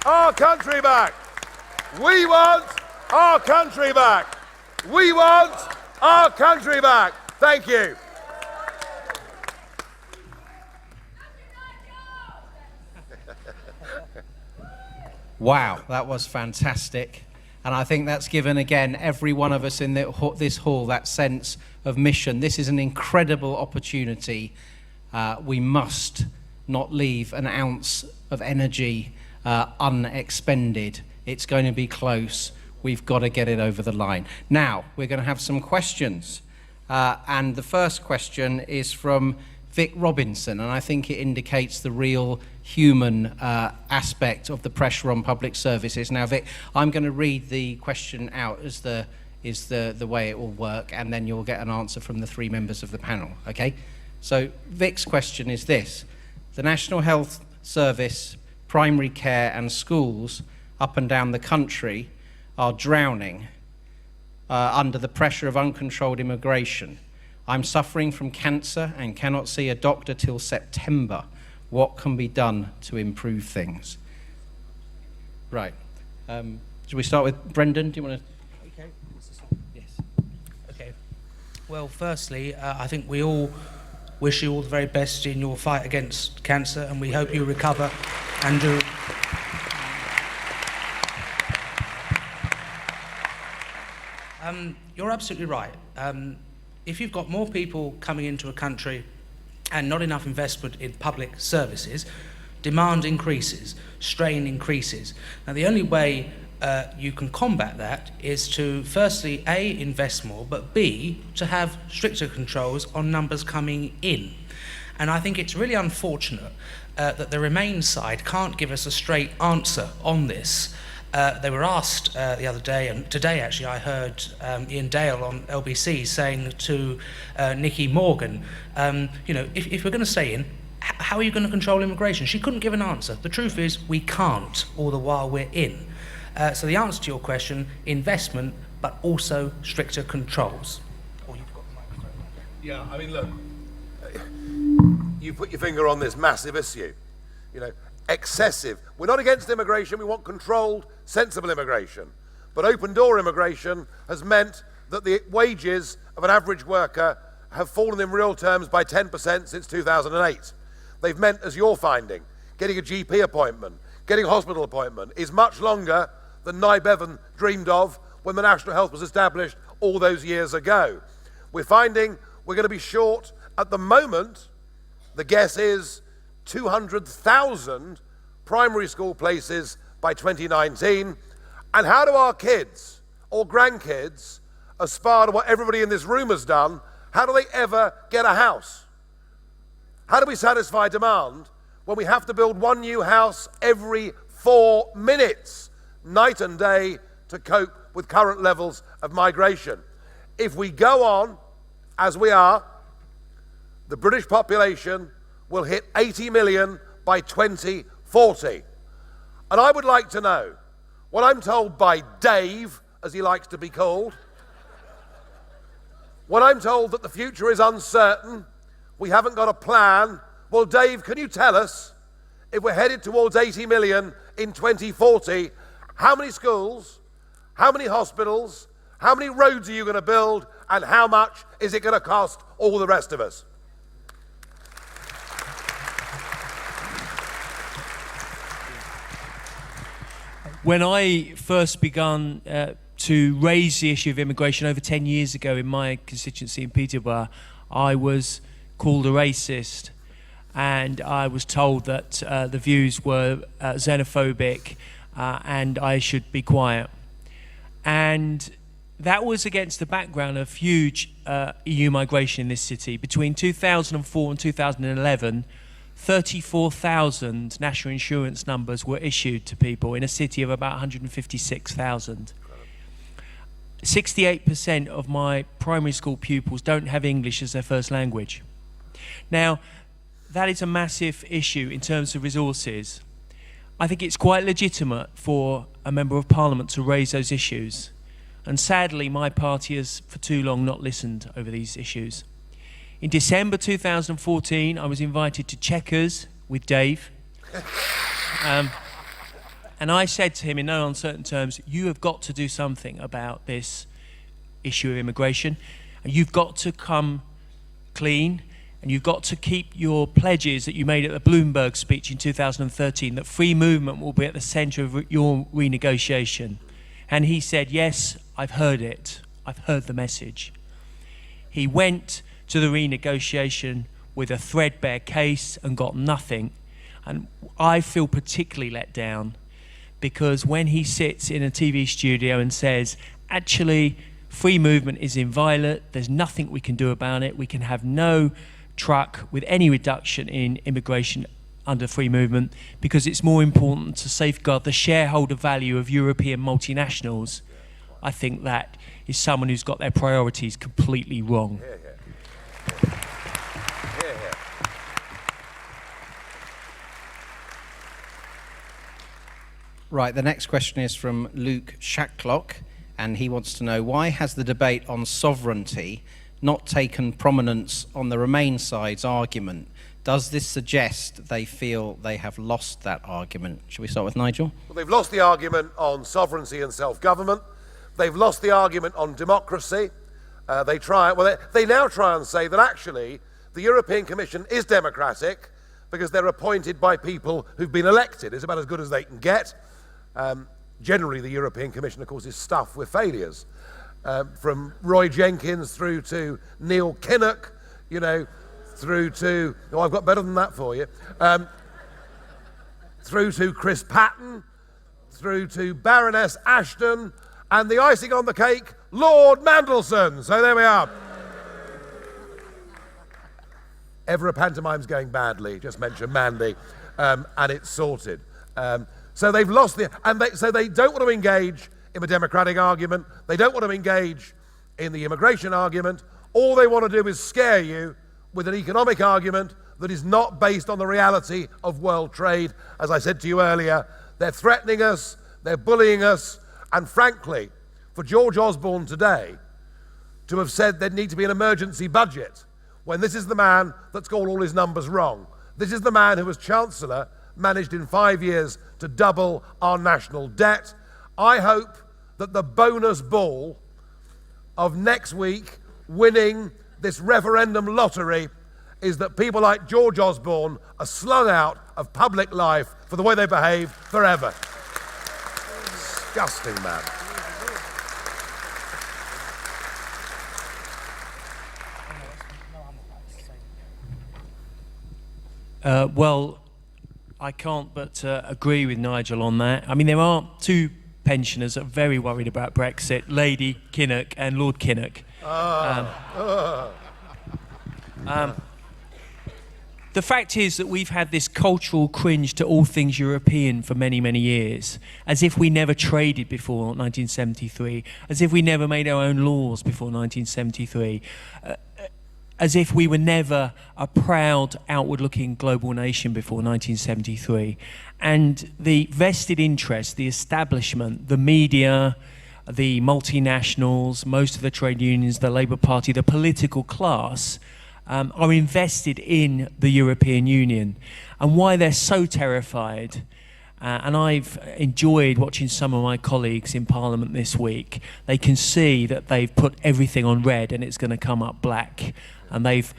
our country back. We want our country back. We want our country back. Thank you. Wow, that was fantastic. And I think that's given, again, every one of us in this hall that sense of mission. This is an incredible opportunity. We must not leave an ounce of energy unexpended. It's going to be close. We've got to get it over the line. Now, we're going to have some questions. And the first question is from Vic Robinson, and I think it indicates the real human aspect of the pressure on public services. Now, Vic, I'm going to read the question out as the way it will work, and then you'll get an answer from the three members of the panel, okay? So Vic's question is this: the National Health Service, primary care and schools up and down the country are drowning under the pressure of uncontrolled immigration. I'm suffering from cancer and cannot see a doctor till September. What can be done to improve things? Right. Should we start with Brendan? Do you want to? Okay. Yes. Okay. Well, firstly, I think we all wish you all the very best in your fight against cancer, and we hope you recover and do. You're absolutely right. If you've got more people coming into a country and not enough investment in public services, demand increases, strain increases. Now, the only way you can combat that is to, firstly, A, invest more, but B, to have stricter controls on numbers coming in. And I think it's really unfortunate that the Remain side can't give us a straight answer on this. They were asked the other day, and today actually I heard Ian Dale on LBC saying to Nicky Morgan, if we're going to stay in, how are you going to control immigration? She couldn't give an answer. The truth is we can't, all the while we're in. So the answer to your question, investment, but also stricter controls. Oh, you've got the microphone. Yeah, I mean, look, you put your finger on this massive issue. Excessive. We're not against immigration, we want controlled, sensible immigration. But open door immigration has meant that the wages of an average worker have fallen in real terms by 10% since 2008. They've meant, as you're finding, getting a GP appointment, getting a hospital appointment is much longer than Nye Bevan dreamed of when the National Health was established all those years ago. We're finding we're going to be short at the moment. The guess is 200,000 primary school places by 2019. And how do our kids or grandkids aspire to what everybody in this room has done? How do they ever get a house? How do we satisfy demand when we have to build one new house every 4 minutes, night and day, to cope with current levels of migration? If we go on as we are, the British population will hit 80 million by 2040. And I would like to know what I'm told by Dave, as he likes to be called, when I'm told that the future is uncertain, we haven't got a plan. Well, Dave, can you tell us, if we're headed towards 80 million in 2040, how many schools, how many hospitals, how many roads are you going to build, and how much is it going to cost all the rest of us? When I first began to raise the issue of immigration over 10 years ago in my constituency in Peterborough, I was called a racist, and I was told that the views were xenophobic and I should be quiet. And that was against the background of huge EU migration in this city. Between 2004 and 2011, 34,000 national insurance numbers were issued to people in a city of about 156,000. 68% of my primary school pupils don't have English as their first language. Now, that is a massive issue in terms of resources. I think it's quite legitimate for a Member of Parliament to raise those issues. And sadly, my party has for too long not listened over these issues. In December 2014, I was invited to Chequers with Dave. And I said to him in no uncertain terms, you have got to do something about this issue of immigration. And you've got to come clean, and you've got to keep your pledges that you made at the Bloomberg speech in 2013, that free movement will be at the centre of your renegotiation. And he said, yes, I've heard it. I've heard the message. He went to the renegotiation with a threadbare case and got nothing. And I feel particularly let down, because when he sits in a TV studio and says, actually, free movement is inviolate, there's nothing we can do about it, we can have no truck with any reduction in immigration under free movement because it's more important to safeguard the shareholder value of European multinationals, I think that is someone who's got their priorities completely wrong. Right, the next question is from Luke Shacklock, and he wants to know, why has the debate on sovereignty not taken prominence on the Remain side's argument? Does this suggest they feel they have lost that argument? Shall we start with Nigel? Well, they've lost the argument on sovereignty and self-government. They've lost the argument on democracy. They now try and say that actually the European Commission is democratic because they're appointed by people who've been elected. It's about as good as they can get. Generally, the European Commission, of course, is stuffed with failures. From Roy Jenkins through to Neil Kinnock, through to, I've got better than that for you, through to Chris Patton, through to Baroness Ashton, and the icing on the cake, Lord Mandelson. So there we are. Ever a pantomime's going badly, just mention Mandy, and it's sorted. So they've lost so they don't want to engage in a democratic argument. They don't want to engage in the immigration argument. All they want to do is scare you with an economic argument that is not based on the reality of world trade. As I said to you earlier, they're threatening us, they're bullying us, and frankly, for George Osborne today to have said there'd need to be an emergency budget, when this is the man that's got all his numbers wrong. This is the man who, as Chancellor, managed in 5 years to double our national debt. I hope that the bonus ball of next week winning this referendum lottery is that people like George Osborne are slung out of public life for the way they behave forever. Disgusting man. Well, I can't but agree with Nigel on that. I mean, there are two pensioners that are very worried about Brexit, Lady Kinnock and Lord Kinnock. The fact is that we've had this cultural cringe to all things European for many, many years, as if we never traded before 1973, as if we never made our own laws before 1973, as if we were never a proud, outward-looking global nation before 1973. And the vested interest, the establishment, the media, the multinationals, most of the trade unions, the Labour Party, the political class, are invested in the European Union. And why they're so terrified, and I've enjoyed watching some of my colleagues in Parliament this week, they can see that they've put everything on red and it's going to come up black, and they've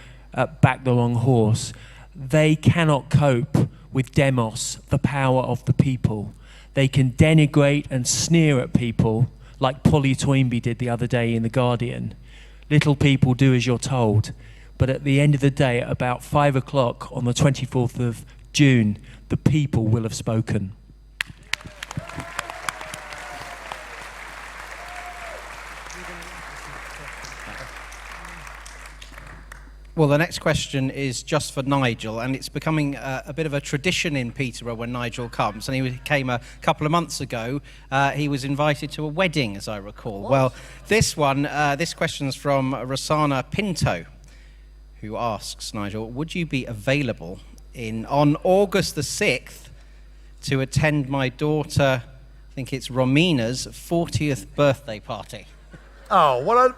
backed the wrong horse. They cannot cope with demos, the power of the people. They can denigrate and sneer at people like Polly Toynbee did the other day in The Guardian. Little people do as you're told. But at the end of the day, at about 5 o'clock on the 24th of June, the people will have spoken. Well, the next question is just for Nigel, and it's becoming a bit of a tradition in Peterborough when Nigel comes, and he came a couple of months ago. He was invited to a wedding, as I recall. What? Well, this question's from Rosanna Pinto, who asks, Nigel, would you be available on August the 6th to attend my daughter, I think it's Romina's 40th birthday party? Oh, well,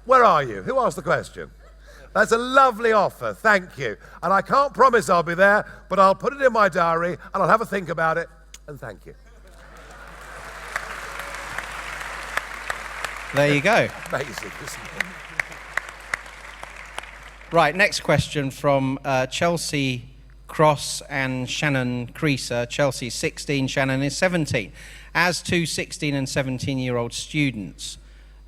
where are you? Who asked the question? That's a lovely offer, thank you. And I can't promise I'll be there, but I'll put it in my diary and I'll have a think about it, and thank you. There you go. Amazing, isn't it? Right, next question from Chelsea Cross and Shannon Creaser. Chelsea 16, Shannon is 17. As two 16 and 17-year-old students,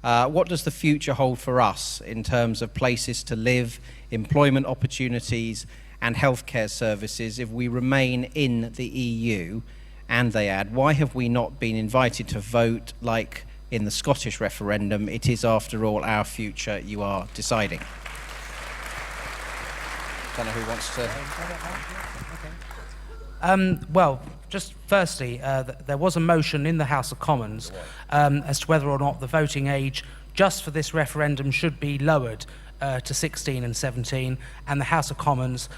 what does the future hold for us in terms of places to live, employment opportunities and healthcare services if we remain in the EU? And they add, why have we not been invited to vote like in the Scottish referendum? It is, after all, our future you are deciding. Don't know who wants to... Well, just firstly, there was a motion in the House of Commons as to whether or not the voting age just for this referendum should be lowered to 16 and 17, and the House of Commons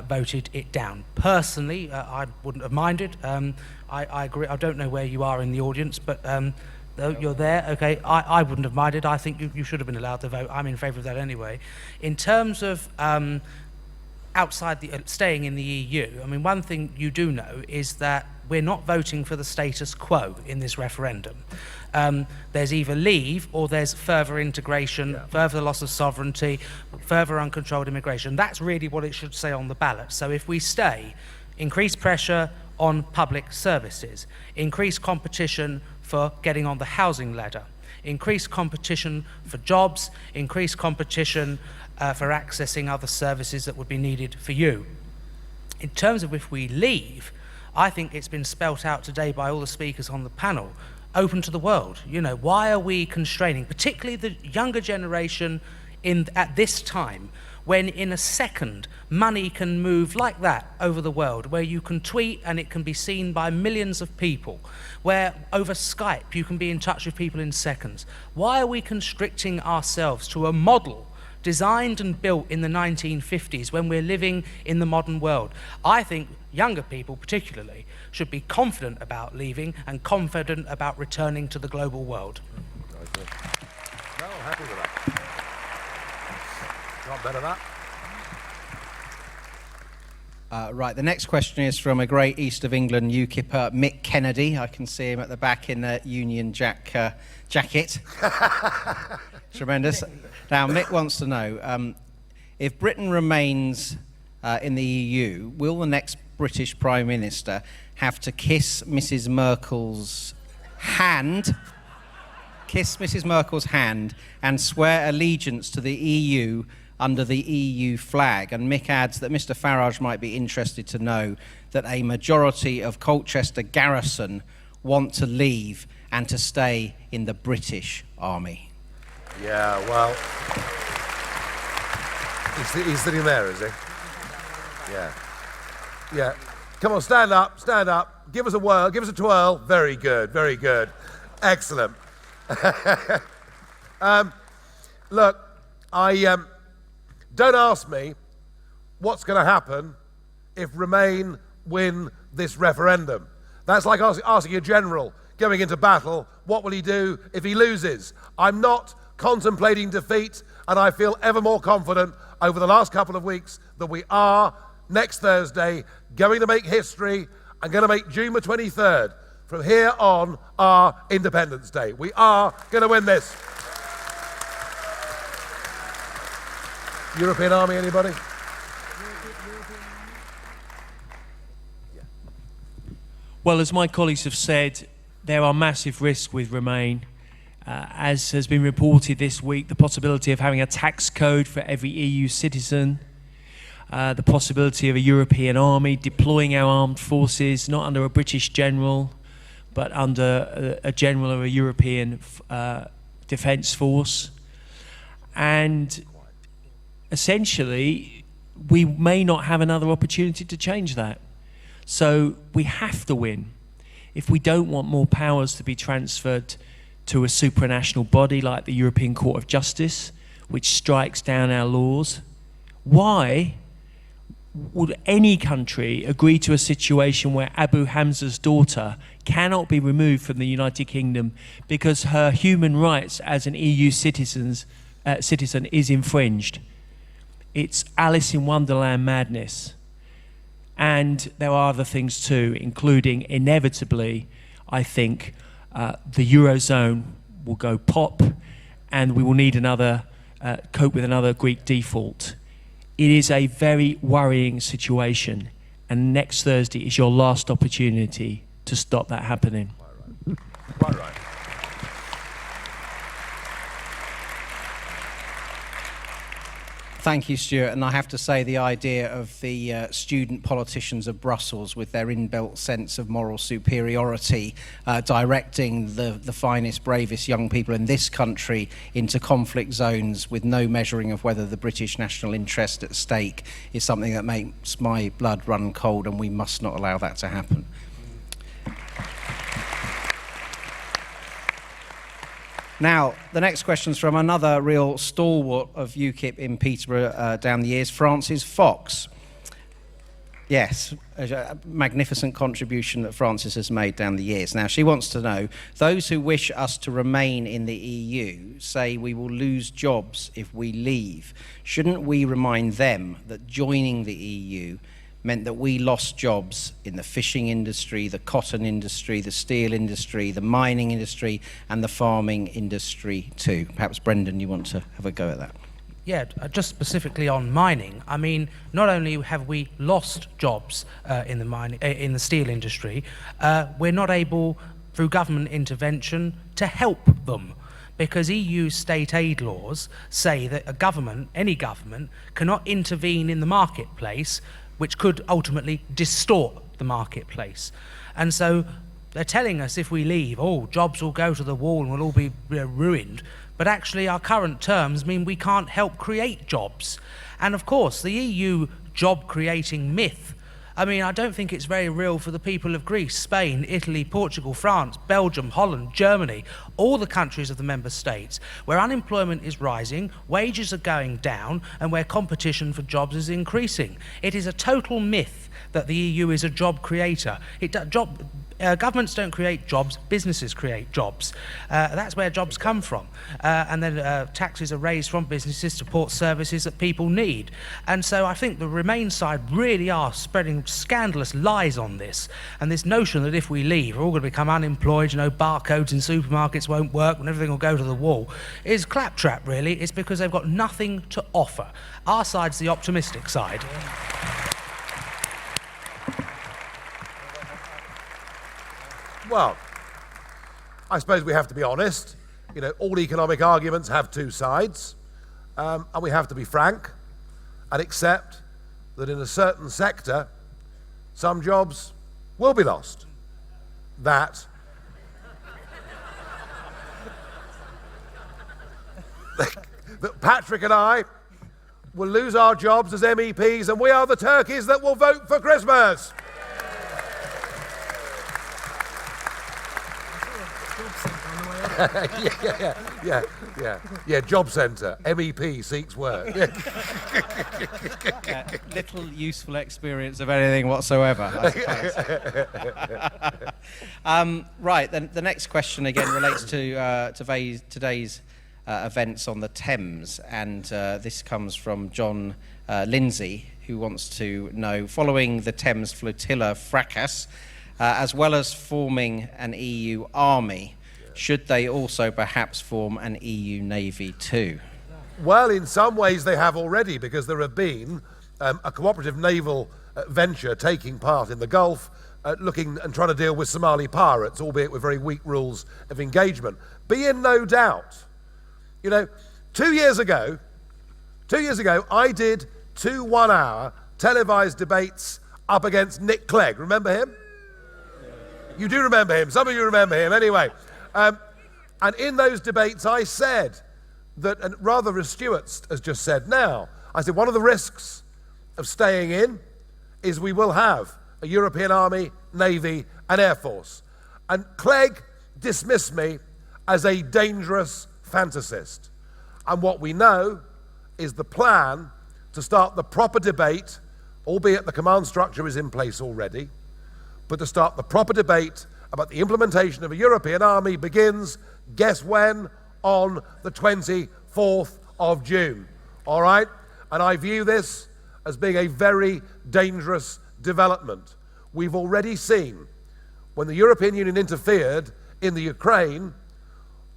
voted it down. Personally, I wouldn't have minded. I agree. I don't know where you are in the audience, but though you're there, okay, I wouldn't have minded. I think you should have been allowed to vote. I'm in favour of that anyway. In terms of staying in the EU, I mean, one thing you do know is that we're not voting for the status quo in this referendum. There's either leave or there's further integration, further loss of sovereignty, further uncontrolled immigration. That's really what it should say on the ballot. So if we stay, increased pressure on public services, increased competition for getting on the housing ladder, increased competition for jobs, increased competition for accessing other services that would be needed for you. In terms of if we leave, I think it's been spelt out today by all the speakers on the panel, open to the world. You know, why are we constraining, particularly the younger generation at this time, when in a second money can move like that over the world, where you can tweet and it can be seen by millions of people, where over Skype you can be in touch with people in seconds. Why are we constricting ourselves to a model designed and built in the 1950s when we're living in the modern world? I think younger people particularly should be confident about leaving and confident about returning to the global world. No, I'm happy with that. Not better than that. Right, the next question is from a great East of England UKIPper, Mick Kennedy. I can see him at the back in the Union Jack jacket. Tremendous. Now, Mick wants to know, if Britain remains in the EU, will the next British Prime Minister have to kiss Mrs. Merkel's hand, and swear allegiance to the EU under the EU flag? And Mick adds that Mr. Farage might be interested to know that a majority of Colchester Garrison want to leave and to stay in the British Army. Yeah, well, he's sitting there, is he? Yeah. Yeah. Come on, stand up, stand up. Give us a whirl, give us a twirl. Very good, very good. Excellent. Look, don't ask me what's going to happen if Remain win this referendum. That's like asking a general going into battle, what will he do if he loses? I'm not contemplating defeat, and I feel ever more confident over the last couple of weeks that we are, next Thursday, going to make history and going to make June the 23rd, from here on, our Independence Day. We are going to win this. European Army, anybody? Well, as my colleagues have said, there are massive risks with Remain. As has been reported this week, the possibility of having a tax code for every EU citizen, the possibility of a European army deploying our armed forces, not under a British general, but under a general of a European defence force. And essentially, we may not have another opportunity to change that. So we have to win. If we don't want more powers to be transferred to a supranational body like the European Court of Justice, which strikes down our laws, why would any country agree to a situation where Abu Hamza's daughter cannot be removed from the United Kingdom because her human rights as an EU citizen is infringed? It's Alice in Wonderland madness. And there are other things too, including, inevitably, I think, the Eurozone will go pop, and we will need another, cope with another Greek default. It is a very worrying situation, and next Thursday is your last opportunity to stop that happening. Quite right. Thank you, Stuart. And I have to say the idea of the student politicians of Brussels with their inbuilt sense of moral superiority directing the finest, bravest young people in this country into conflict zones with no measuring of whether the British national interest at stake is something that makes my blood run cold, and we must not allow that to happen. Now, the next question's from another real stalwart of UKIP in Peterborough down the years, Frances Fox. Yes, a magnificent contribution that Frances has made down the years. Now, she wants to know, those who wish us to remain in the EU say we will lose jobs if we leave. Shouldn't we remind them that joining the EU meant that we lost jobs in the fishing industry, the cotton industry, the steel industry, the mining industry, and the farming industry too? Perhaps, Brendan, you want to have a go at that? Yeah, just specifically on mining. I mean, not only have we lost jobs in the steel industry, we're not able, through government intervention, to help them. Because EU state aid laws say that a government, any government, cannot intervene in the marketplace, which could ultimately distort the marketplace. And so they're telling us if we leave, jobs will go to the wall and we'll all be ruined. But actually our current terms mean we can't help create jobs. And of course, the EU job creating myth, I mean, I don't think it's very real for the people of Greece, Spain, Italy, Portugal, France, Belgium, Holland, Germany, all the countries of the member states, where unemployment is rising, wages are going down, and where competition for jobs is increasing. It is a total myth that the EU is a job creator. Governments don't create jobs, businesses create jobs. That's where jobs come from. And then taxes are raised from businesses to support services that people need. And so I think the Remain side really are spreading scandalous lies on this. And this notion that if we leave, we're all going to become unemployed, barcodes in supermarkets won't work and everything will go to the wall, is claptrap, really. It's because they've got nothing to offer. Our side's the optimistic side. Well, I suppose we have to be honest. All economic arguments have two sides, and we have to be frank and accept that in a certain sector, some jobs will be lost. That Patrick and I will lose our jobs as MEPs, and we are the turkeys that will vote for Christmas. Yeah, job centre. MEP seeks work. Little useful experience of anything whatsoever, I suppose. Right, the next question again relates to today's events on the Thames, and this comes from John Lindsay, who wants to know, following the Thames flotilla fracas, as well as forming an EU army, should they also perhaps form an EU Navy too? Well, in some ways they have already, because there have been a cooperative naval venture taking part in the Gulf, looking and trying to deal with Somali pirates, albeit with very weak rules of engagement. Be in no doubt. 2 years ago, I did 2 one-hour televised debates up against Nick Clegg. Remember him? You do remember him. Some of you remember him. Anyway. And in those debates I said that, and rather as Stuart has just said now, I said one of the risks of staying in is we will have a European Army, Navy and Air Force. And Clegg dismissed me as a dangerous fantasist. And what we know is the plan to start the proper debate, albeit the command structure is in place already, but to start the proper debate about the implementation of a European army begins, guess when? On the 24th of June. All right? And I view this as being a very dangerous development. We've already seen, when the European Union interfered in the Ukraine,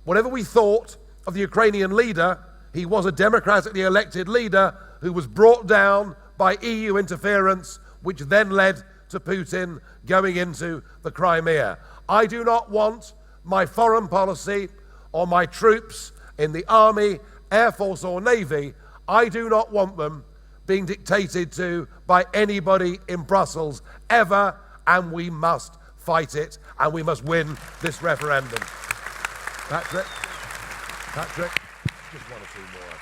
whatever we thought of the Ukrainian leader. He was a democratically elected leader who was brought down by EU interference, which then led to Putin going into the Crimea. I do not want my foreign policy or my troops in the army, air force or navy, I do not want them being dictated to by anybody in Brussels ever, and we must fight it, and we must win this referendum. Patrick? Just one or two more, I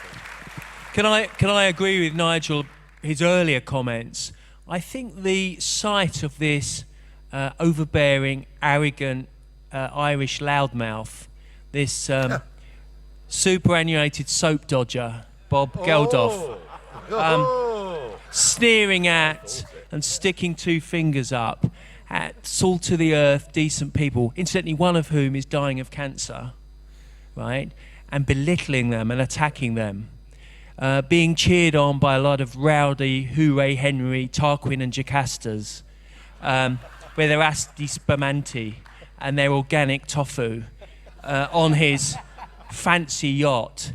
think. Can I agree with Nigel, his earlier comments? I think the sight of this overbearing, arrogant Irish loudmouth, this superannuated soap dodger, Bob Geldof, sneering at and sticking two fingers up at salt-of-the-earth, decent people, incidentally one of whom is dying of cancer, right, and belittling them and attacking them, being cheered on by a lot of rowdy Hooray Henry, Tarquin and Jocastas, with their asti spermanti and their organic tofu on his fancy yacht,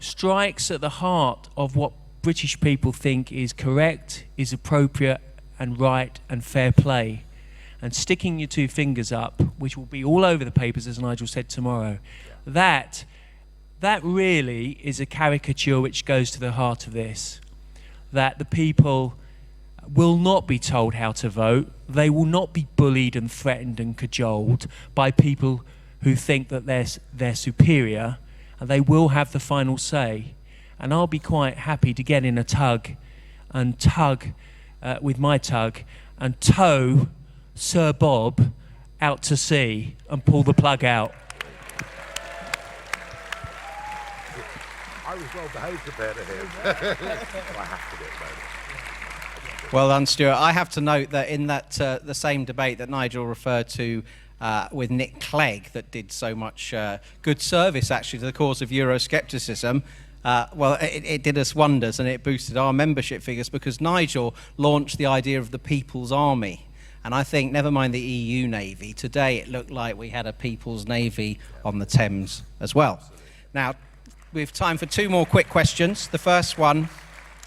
strikes at the heart of what British people think is correct, is appropriate and right and fair play. And sticking your two fingers up, which will be all over the papers, as Nigel said, tomorrow, that really is a caricature which goes to the heart of this. That the people will not be told how to vote. They will not be bullied and threatened and cajoled by people who think that they're superior, and they will have the final say. And I'll be quite happy to get in a tug with my tug and tow Sir Bob out to sea and pull the plug out. I was well behaved compared to him. I have to do it, baby. Well done, Stuart. I have to note that in that the same debate that Nigel referred to with Nick Clegg, that did so much good service actually to the cause of Euroscepticism, well, it did us wonders, and it boosted our membership figures because Nigel launched the idea of the People's Army. And I think, never mind the EU Navy, today it looked like we had a People's Navy on the Thames as well. Now, we have time for two more quick questions. The first one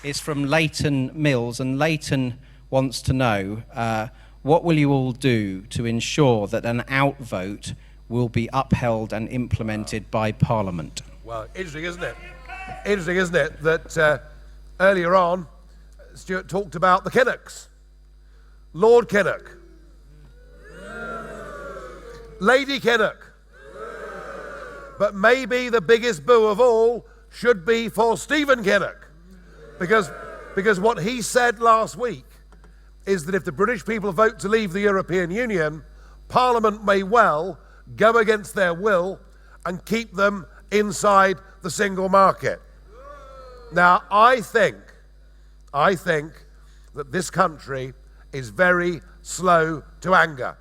is from Leighton Mills, and Leighton wants to know, what will you all do to ensure that an outvote will be upheld and implemented by Parliament? Well, interesting, isn't it? Interesting, isn't it, that earlier on, Stuart talked about the Kinnocks. Lord Kinnock. Lady Kinnock. But maybe the biggest boo of all should be for Stephen Kinnock. Because what he said last week is that if the British people vote to leave the European Union, Parliament may well go against their will and keep them inside the single market. Now, I think that this country is very slow to anger.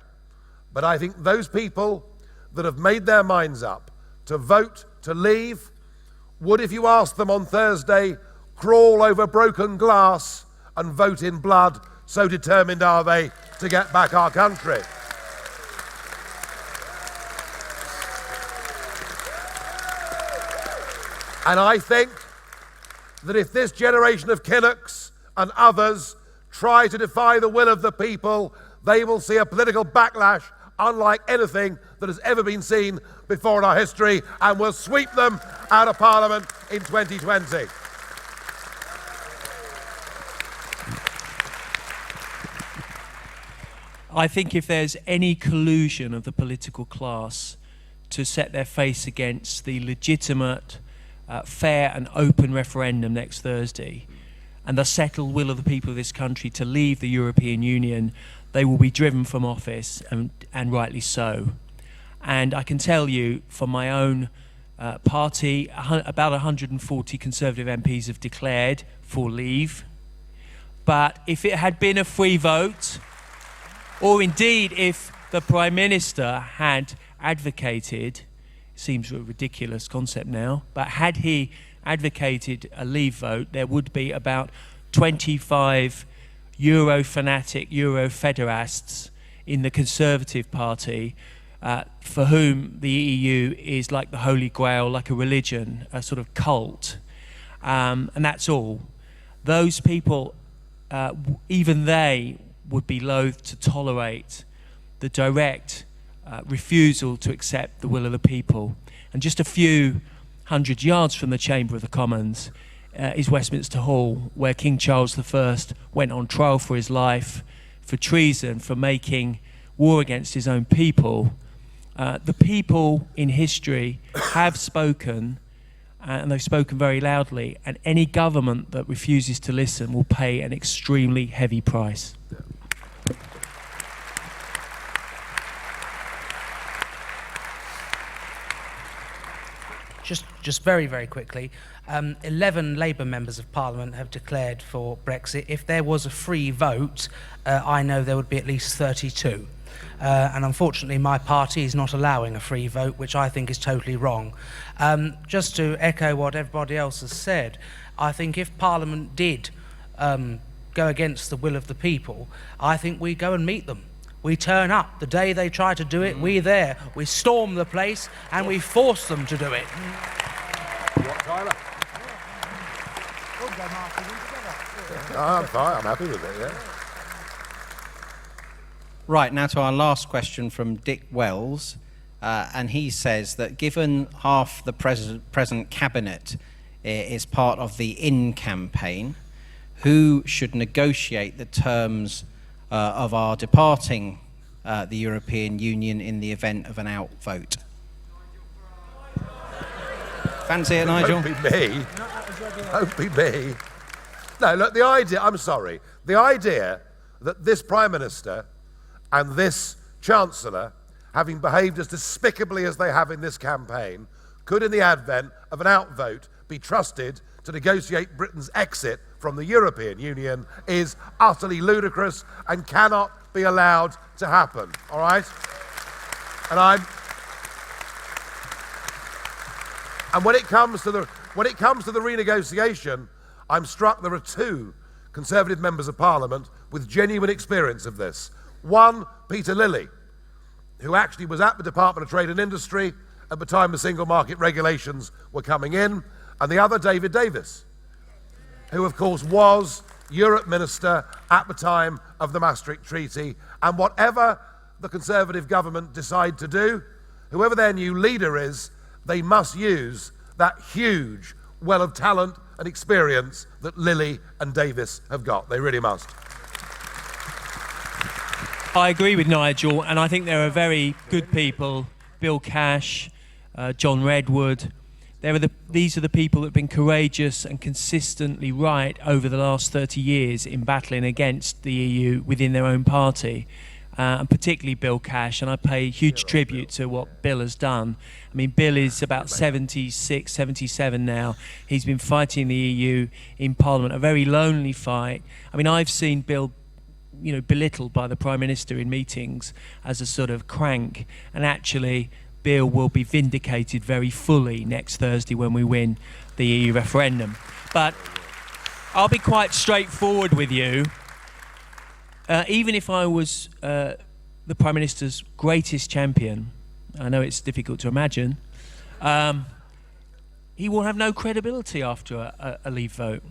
But I think those people that have made their minds up to vote to leave would, if you asked them on Thursday, crawl over broken glass and vote in blood, so determined are they to get back our country. And I think that if this generation of Kinnocks and others try to defy the will of the people, they will see a political backlash unlike anything that has ever been seen before in our history, and will sweep them out of Parliament in 2020. I think if there's any collusion of the political class to set their face against the legitimate, fair and open referendum next Thursday, and the settled will of the people of this country to leave the European Union, they will be driven from office, and rightly so. And I can tell you, from my own party, about 140 Conservative MPs have declared for leave. But if it had been a free vote, or indeed if the Prime Minister had advocated, seems a ridiculous concept now, but had he advocated a leave vote, there would be about 25 Euro-fanatic, Euro-federasts in the Conservative Party for whom the EU is like the Holy Grail, like a religion, a sort of cult, and that's all. Those people, even they would be loath to tolerate the direct refusal to accept the will of the people. And just a few hundred yards from the Chamber of the Commons is Westminster Hall, where King Charles I went on trial for his life for treason, for making war against his own people. The people in history have spoken, and they've spoken very loudly, and any government that refuses to listen will pay an extremely heavy price. Just very, very quickly, 11 Labour members of Parliament have declared for Brexit. If there was a free vote, I know there would be at least 32. And unfortunately, my party is not allowing a free vote, which I think is totally wrong. Just to echo what everybody else has said, I think if Parliament did go against the will of the people, I think we go and meet them. We turn up. The day they try to do it, we're there. We storm the place and we force them to do it. What, Tyler? I'm fine. I'm happy with it, yeah. Right, now to our last question from Dick Wells. And he says that given half the present cabinet is part of the In campaign, who should negotiate the terms of our departing the European Union in the event of an out vote? Fancy it, Nigel? Don't be me. Don't be me. No, look, the idea, I'm sorry, the idea that this Prime Minister and this Chancellor, having behaved as despicably as they have in this campaign, could in the advent of an out vote be trusted to negotiate Britain's exit from the European Union is utterly ludicrous and cannot be allowed to happen, all right? And when it comes to the renegotiation, I'm struck there are two Conservative members of Parliament with genuine experience of this. One, Peter Lilly, who actually was at the Department of Trade and Industry at the time the single market regulations were coming in, and the other, David Davis, who of course was Europe Minister at the time of the Maastricht Treaty. And whatever the Conservative government decide to do, whoever their new leader is, they must use that huge well of talent and experience that Lilly and Davis have got. They really must. I agree with Nigel, and I think there are very good people, Bill Cash, John Redwood. These are the people that have been courageous and consistently right over the last 30 years in battling against the EU within their own party, and particularly Bill Cash, and I pay huge tribute to what Bill has done. I mean, Bill is about 76, 77 now. He's been fighting the EU in Parliament, a very lonely fight. I mean, I've seen Bill belittled by the Prime Minister in meetings as a sort of crank, and actually Bill will be vindicated very fully next Thursday when we win the EU referendum. But I'll be quite straightforward with you. Even if I was the Prime Minister's greatest champion, I know it's difficult to imagine, he will have no credibility after a leave vote.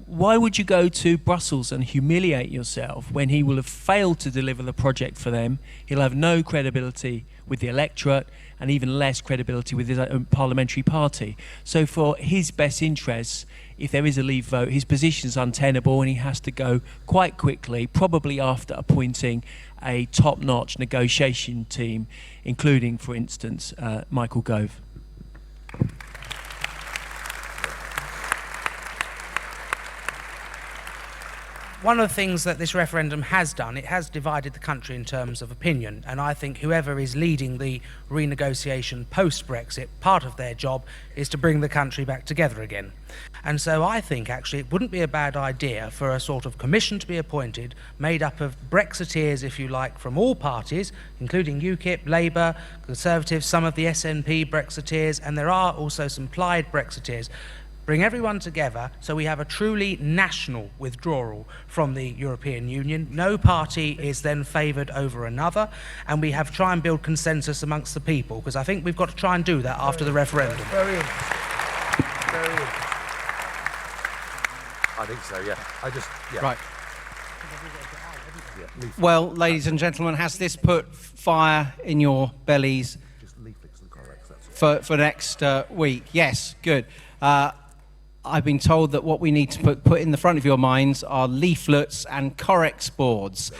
Why would you go to Brussels and humiliate yourself when he will have failed to deliver the project for them? He'll have no credibility with the electorate and even less credibility with his own parliamentary party. So for his best interests, if there is a leave vote, his position is untenable and he has to go quite quickly, probably after appointing a top-notch negotiation team, including, for instance, Michael Gove. One of the things that this referendum has done, it has divided the country in terms of opinion, and I think whoever is leading the renegotiation post-Brexit, part of their job is to bring the country back together again. And so I think actually it wouldn't be a bad idea for a sort of commission to be appointed, made up of Brexiteers, if you like, from all parties, including UKIP, Labour, Conservatives, some of the SNP Brexiteers, and there are also some Plaid Brexiteers, bring everyone together so we have a truly national withdrawal from the European Union. No party is then favoured over another, and we have try and build consensus amongst the people, because I think we've got to try and do that after the referendum. Very good. Very good. I think so, yeah. Right. Yeah, Well, ladies and gentlemen, has this put fire in your bellies for next week? Yes, good. I've been told that what we need to put in the front of your minds are leaflets and Corex boards.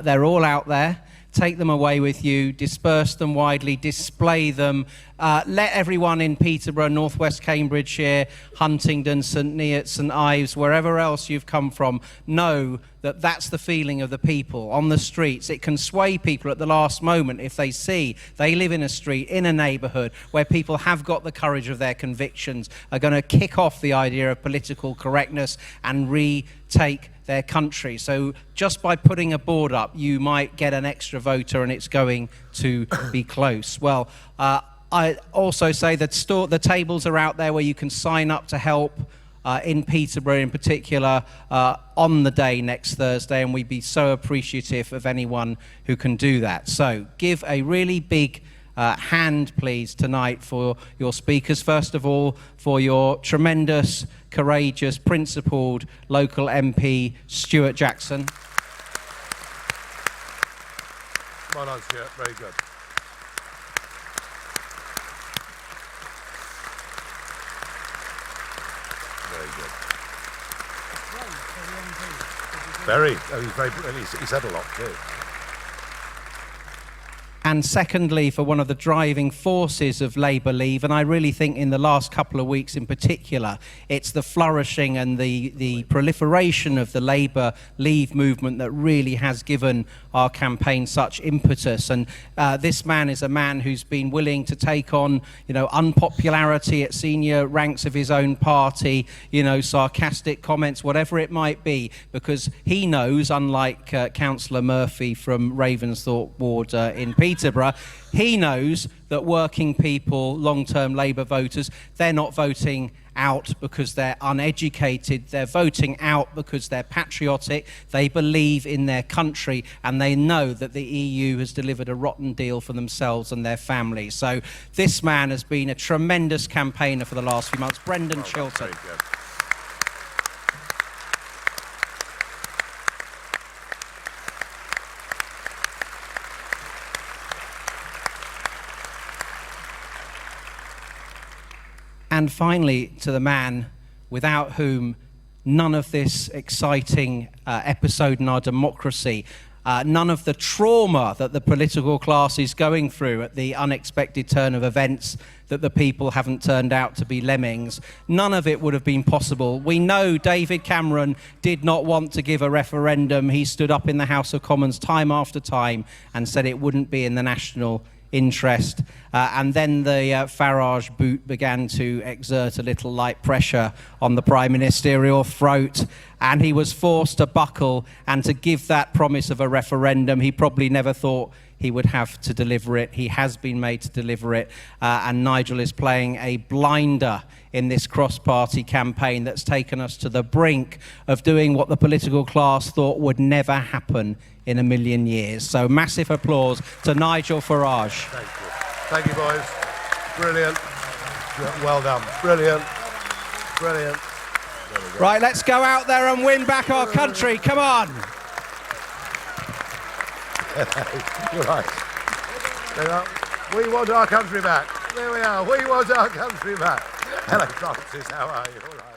They're all out there. Take them away with you, disperse them widely, display them. Let everyone in Peterborough, North West Cambridgeshire, Huntingdon, St Neots, St Ives, wherever else you've come from, know that that's the feeling of the people on the streets. It can sway people at the last moment if they see they live in a street, in a neighbourhood where people have got the courage of their convictions, are going to kick off the idea of political correctness and retake their country. So just by putting a board up, you might get an extra voter and it's going to be close. Well, I also say that the tables are out there where you can sign up to help in Peterborough in particular on the day next Thursday, and we'd be so appreciative of anyone who can do that. So give a really big hand, please, tonight for your speakers. First of all, for your tremendous, courageous, principled local MP, Stuart Jackson. Well done, Stuart. Very good. Very good. Very. Oh, he's very. He said a lot too. And secondly, for one of the driving forces of Labour Leave, and I really think in the last couple of weeks in particular, it's the flourishing and the proliferation of the Labour Leave movement that really has given our campaign such impetus. And this man is a man who's been willing to take on, unpopularity at senior ranks of his own party, sarcastic comments, whatever it might be, because he knows, unlike Councillor Murphy from Ravensthorpe Ward in Peterborough, he knows that working people, long-term Labour voters, they're not voting out because they're uneducated. They're voting out because they're patriotic. They believe in their country, and they know that the EU has delivered a rotten deal for themselves and their families. So this man has been a tremendous campaigner for the last few months. Brendan Chilton. And finally, to the man without whom none of this exciting episode in our democracy, none of the trauma that the political class is going through at the unexpected turn of events that the people haven't turned out to be lemmings, none of it would have been possible. We know David Cameron did not want to give a referendum. He stood up in the House of Commons time after time and said it wouldn't be in the national interest, and then the Farage boot began to exert a little light pressure on the prime ministerial throat, and he was forced to buckle and to give that promise of a referendum. He probably never thought he would have to deliver it. He has been made to deliver it, and Nigel is playing a blinder in this cross-party campaign that's taken us to the brink of doing what the political class thought would never happen in a million years. So massive applause to Nigel Farage. Thank you. Thank you, boys. Brilliant. Well done. Brilliant. Brilliant. Right, let's go out there and win back our country. Come on. You're right. We want our country back. There we are. We want our country back. Hello, Francis. How are you? All right.